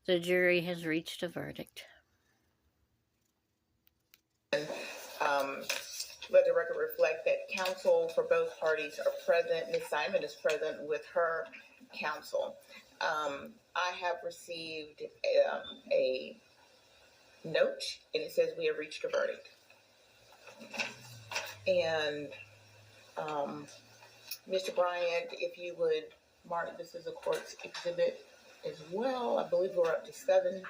The jury has reached a verdict. Um, let the record reflect that counsel for both parties are present. Ms. Simon is present with her counsel. I have received a note, and it says we have reached a verdict. And Mr. Bryant, if you would mark this as a court's exhibit as well. I believe we're up to 7.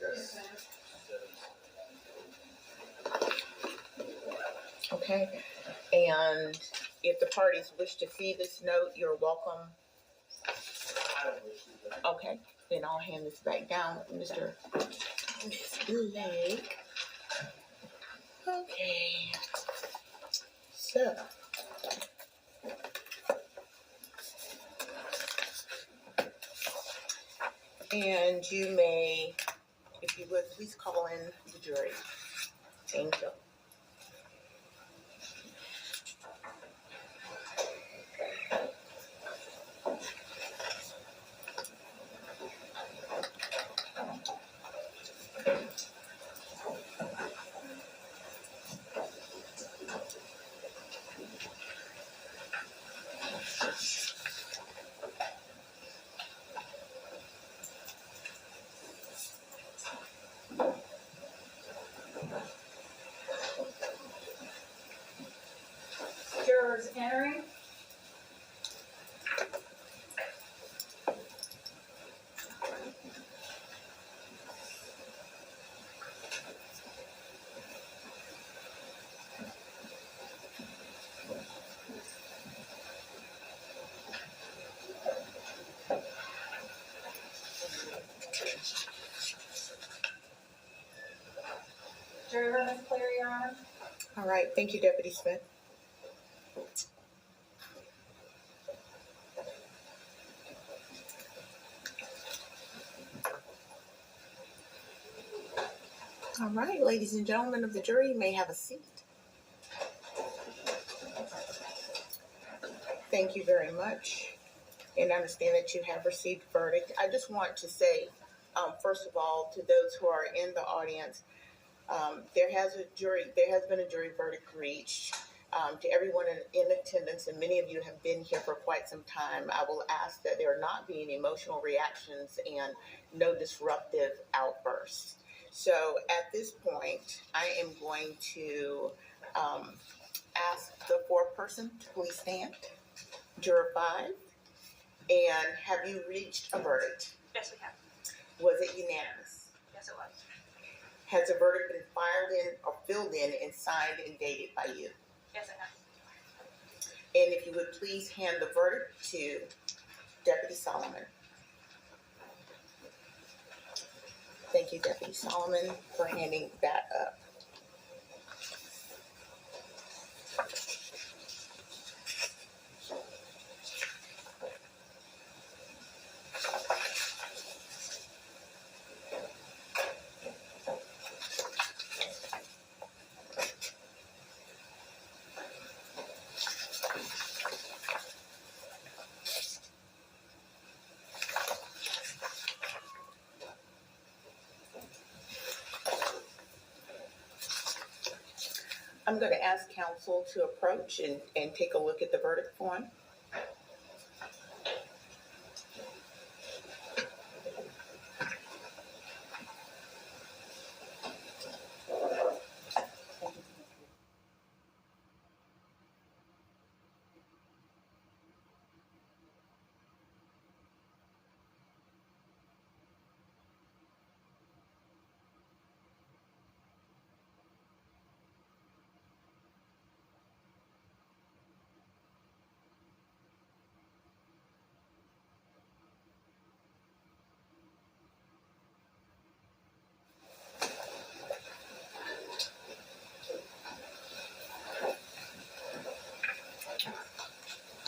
Yes. Okay. And if the parties wish to see this note, you're welcome. I don't wish to. Okay. Then I'll hand this back down, Mr. Lake. Okay. So. And you may, if you would, please call in the jury. Thank you. Jurors entering. Jury room is clear, Your Honor. All right. Thank you, Deputy Smith. All right, ladies and gentlemen of the jury, you may have a seat. Thank you very much. And I understand that you have received a verdict. I just want to say, first of all, to those who are in the audience, there has been a jury verdict reached. To everyone in attendance, and many of you have been here for quite some time, I will ask that there not be any emotional reactions and no disruptive outbursts. So at this point, I am going to ask the foreperson to please stand. Juror 5. And have you reached a verdict? Yes, we have. Was it unanimous? Yes, it was. Has the verdict been filed in or filled in and signed and dated by you? Yes, it has. And if you would please hand the verdict to Deputy Solomon. Thank you, Deputy Solomon, for handing that up. I'm going to ask counsel to approach and take a look at the verdict form.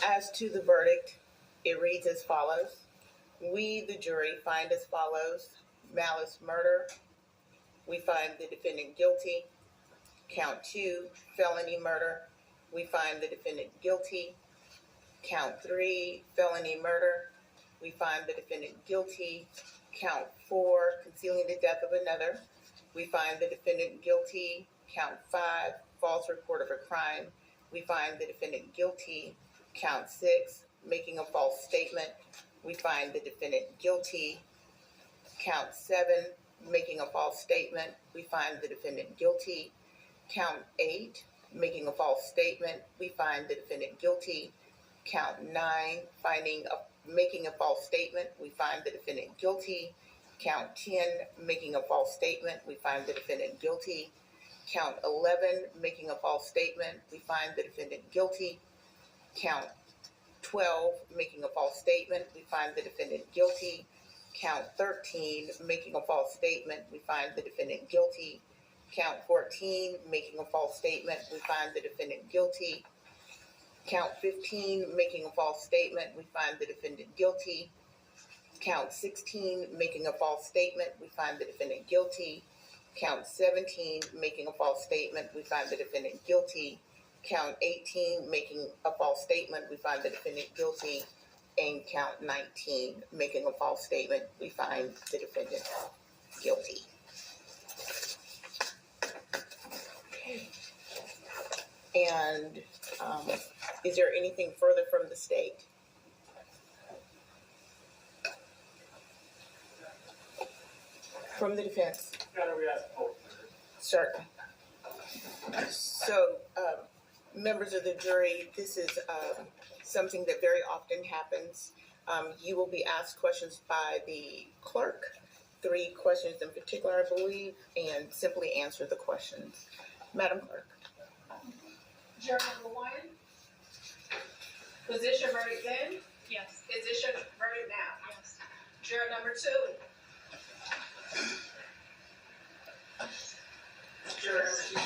As to the verdict, it reads as follows. We, the jury, find as follows: malice murder. We find the defendant guilty. Count 2, felony murder. We find the defendant guilty. Count 3, felony murder. We find the defendant guilty. Count 4, concealing the death of another. We find the defendant guilty. Count 5, false report of a crime. We find the defendant guilty. Count 6, making a false statement. We find the defendant guilty. Count 7, making a false statement. We find the defendant guilty. Count 8, making a false statement. We find the defendant guilty. Count 9, making a false statement. We find the defendant guilty. Count 10, making a false statement. We find the defendant guilty. Count 11, making a false statement. We find the defendant guilty. Count 12, making a false statement. We find the defendant guilty. Count 13, making a false statement. We find the defendant guilty. Count 14, making a false statement. We find the defendant guilty. Count 15, making a false statement. We find the defendant guilty. Count 16, making a false statement. We find the defendant guilty. Count 17, making a false statement. We find the defendant guilty. Count 18, making a false statement. We find the defendant guilty. And count 19, making a false statement. We find the defendant guilty. Okay. And is there anything further from the state? From the defense? Certainly. So, members of the jury, this is something that very often happens. You will be asked questions by the clerk, 3 questions in particular, I believe, and simply answer the questions. Madam Clerk. Juror number 1, was this your verdict then? Yes. Is this your verdict now? Yes. Juror number 2. Juror number 2.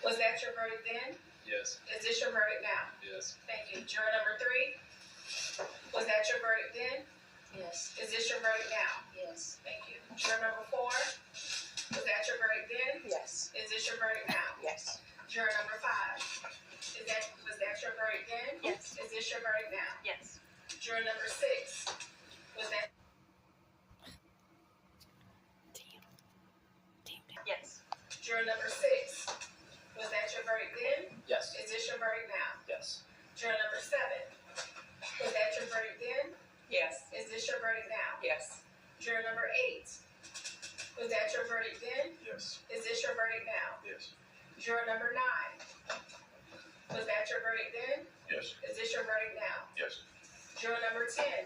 Was that your verdict then? Yes. Is this your verdict now? Yes. Thank you. Juror number 3. Was that your verdict then? Yes. Is this your verdict now? Yes. Thank you. Juror number 4. Was that your verdict then? Yes. Is this your verdict now? Yes. Juror number 5. Was that your verdict then? Yes. Is this your verdict now? Yes. Juror number 6. Was that? Yes. Juror number 6. Was that your verdict then? Yes. Is this your verdict now? Yes. Juror number 7. Was that your verdict then? Yes. Is this your verdict now? Yes. Juror number 8. Was that your verdict then? Yes. Is this your verdict now? Yes. Juror number 9. Was that your verdict then? Yes. Is this your verdict now? Yes. Juror number 10.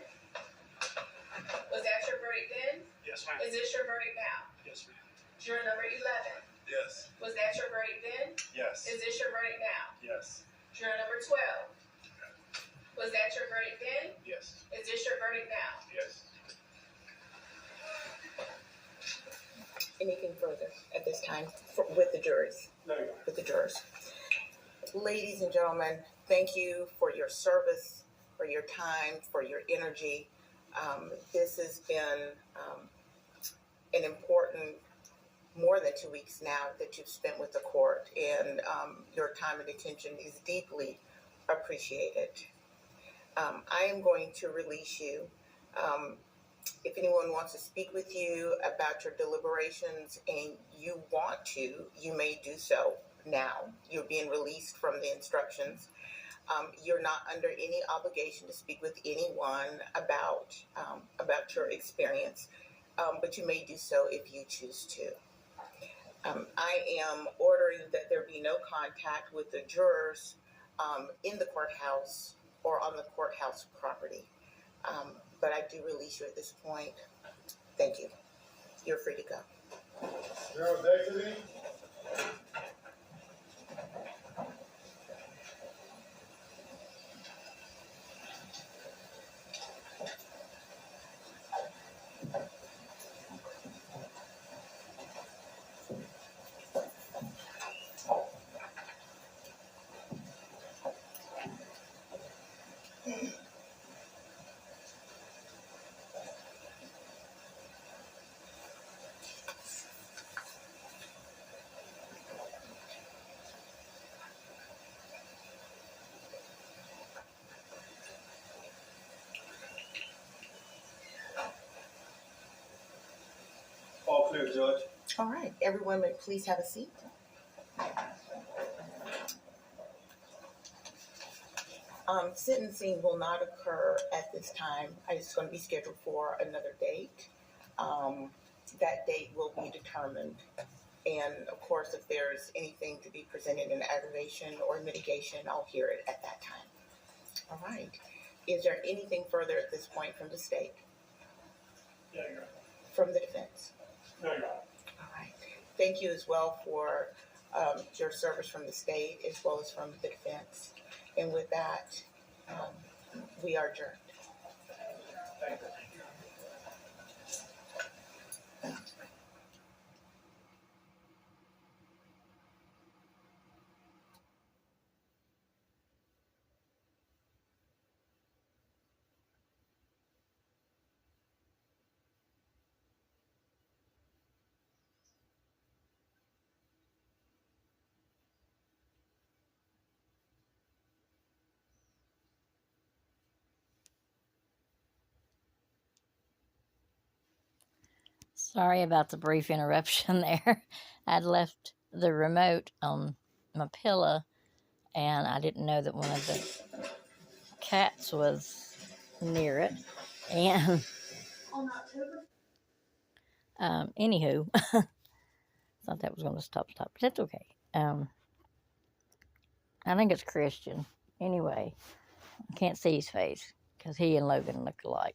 Was that your verdict then? Yes, Is this your verdict now? Yes, ma'am. Juror number 11. Yes. Was that your verdict then? Yes. Is this your verdict now? Yes. Juror number 12. Was that your verdict then? Yes. Is this your verdict now? Yes. Anything further at this time with the juries? No, Your Honor. With the jurors. Ladies and gentlemen, thank you for your service, for your time, for your energy. This has been an important, more than 2 weeks now that you've spent with the court, and your time and attention is deeply appreciated. I am going to release you. If anyone wants to speak with you about your deliberations and you want to, you may do so now. You're being released from the instructions. You're not under any obligation to speak with anyone about your experience, but you may do so if you choose to. I am ordering that there be no contact with the jurors in the courthouse or on the courthouse property. But I do release you at this point. Thank you. You're free to go. You're exiting. No, Judge. All right, everyone may please have a seat. Sentencing will not occur at this time. It's going to be scheduled for another date. Um, that date will be determined. And of course, if there's anything to be presented in aggravation or mitigation, I'll hear it at that time. All right. Is there anything further at this point from the state? No, Your Honor. From the defense? No, Your Honor. All right. Thank you as well for your service from the state as well as from the defense. And with that, we are adjourned. Thank you. Sorry about the brief interruption there. I'd left the remote on my pillow, and I didn't know that one of the cats was near it. And anywho, thought that was going to stop, but that's okay. I think it's Christian. Anyway, I can't see his face because he and Logan look alike.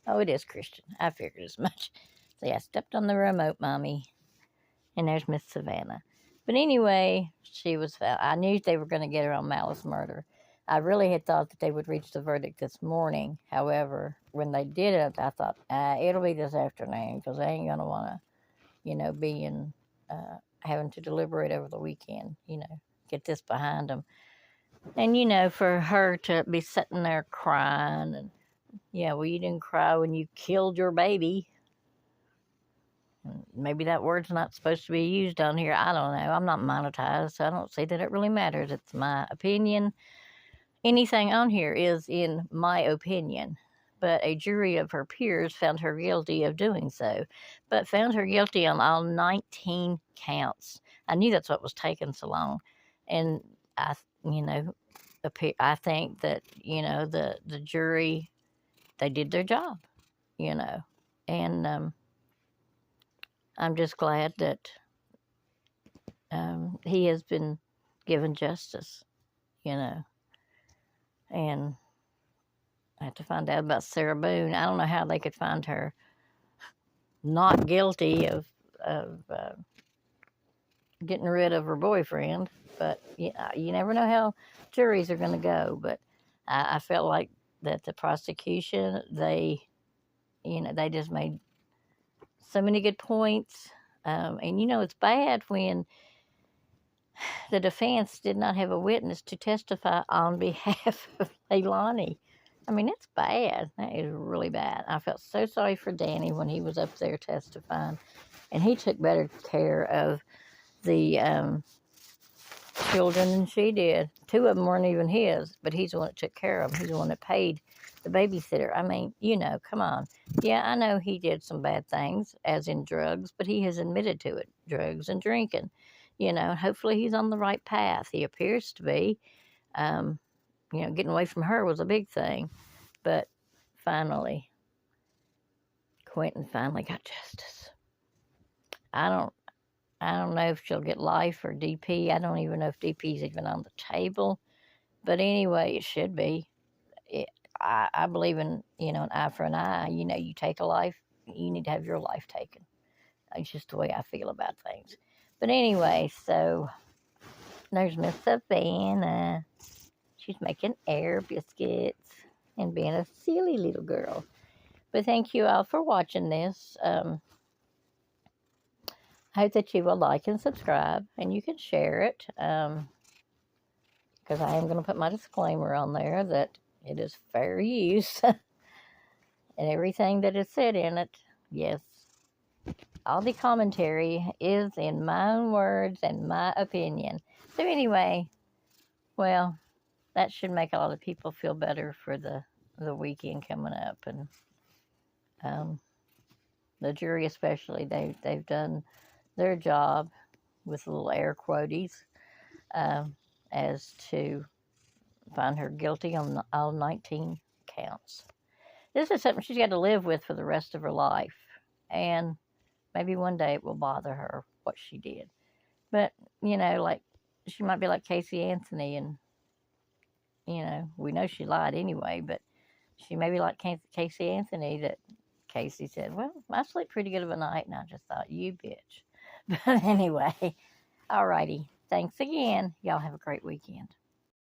Oh, it is Christian. I figured as much. So yeah, I stepped on the remote, Mommy. And there's Miss Savannah. But anyway, she was found. I knew they were going to get her on malice murder. I really had thought that they would reach the verdict this morning. However, when they did it, I thought, it'll be this afternoon because they ain't going to want to, be in, having to deliberate over the weekend, get this behind them. And, for her to be sitting there crying and, yeah, well, you didn't cry when you killed your baby. Maybe that word's not supposed to be used on here. I don't know. I'm not monetized, so I don't see that it really matters. It's my opinion. Anything on here is in my opinion. But a jury of her peers found her guilty of doing so, but found her guilty on all 19 counts. I knew that's what was taking so long. And I think that, the jury, they did their job, and I'm just glad that he has been given justice, and I have to find out about Sarah Boone. I don't know how they could find her not guilty of getting rid of her boyfriend, but you never know how juries are going to go. But I felt like that the prosecution, they just made so many good points, and it's bad when the defense did not have a witness to testify on behalf of Leilani. I mean, it's bad. That is really bad. I felt so sorry for Danny when he was up there testifying, and he took better care of the children than she did. 2 of them weren't even his, but he's the one that took care of them. He's the one that paid the babysitter. I mean, come on. Yeah, I know he did some bad things, as in drugs, but he has admitted to it, drugs and drinking. Hopefully he's on the right path. He appears to be. Getting away from her was a big thing. But finally, Quentin finally got justice. I don't know if she'll get life or DP. I don't even know if DP's even on the table. But anyway, it should be. I believe in, an eye for an eye. You take a life, you need to have your life taken. It's just the way I feel about things. But anyway, so there's Miss Savannah. She's making air biscuits and being a silly little girl. But thank you all for watching this. I hope that you will like and subscribe, and you can share it. Because I am going to put my disclaimer on there that it is fair use. And everything that is said in it, yes, all the commentary is in my own words and my opinion. So anyway, well, that should make a lot of people feel better for the weekend coming up. And the jury especially, they've done their job with little air quotes as to find her guilty on all 19 counts. This is something she's got to live with for the rest of her life, and maybe one day it will bother her what she did. But like she might be like Casey Anthony, and we know she lied anyway, but she may be like Casey Anthony, that Casey said, "Well, I sleep pretty good of a night," and I just thought, "You bitch." But anyway, alrighty. Thanks again. Y'all have a great weekend.